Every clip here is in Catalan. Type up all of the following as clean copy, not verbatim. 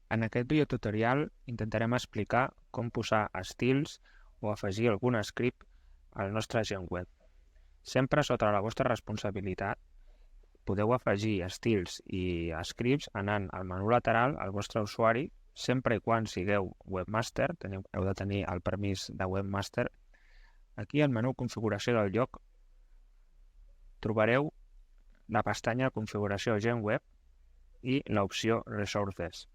En aquest videotutorial intentarem explicar com posar estils o afegir algun script al nostre agent web. Sempre sota la vostra responsabilitat, podeu afegir estils i scripts anant al menú lateral al vostre usuari, sempre i quan sigueu webmaster, heu de tenir el permís de webmaster. Aquí al menú configuració del lloc trobareu la pestanya configuració agent web i l'opció resources.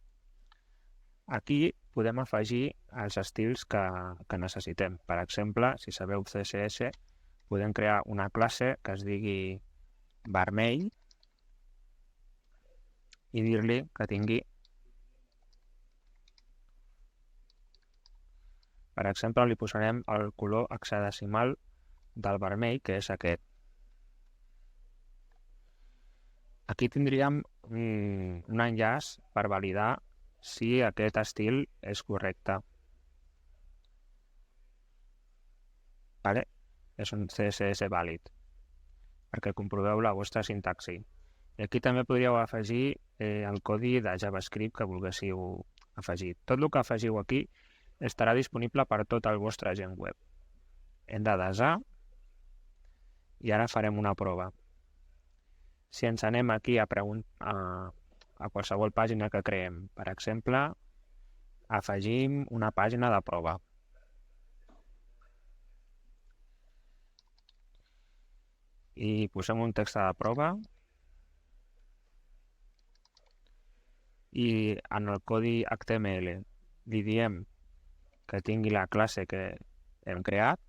Aquí podem afegir els estils que necessitem. Per exemple, si sabeu CSS, podem crear una classe que es digui vermell i dir-li que tingui, per exemple, li posarem el color hexadecimal del vermell, que és aquest. Aquí tindríem un enllaç per validar si aquest estil és correcte. Vale? És un CSS vàlid, perquè comproveu la vostra sintaxi. I aquí també podríeu afegir el codi de JavaScript que volguéssiu afegir. Tot el que afegiu aquí estarà disponible per tot el vostre agent web. Hem de desar i ara farem una prova. Si ens anem aquí a qualsevol pàgina que creem, per exemple, afegim una pàgina de prova. I posem un text de prova i en el codi HTML li diem que tingui la classe que hem creat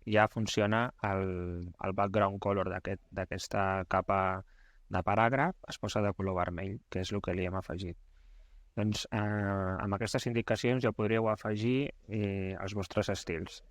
i ja funciona el background color d'aquesta capa de paràgraf, es posa de color vermell, que és el que li hem afegit. Doncs amb aquestes indicacions ja podríeu afegir els vostres estils.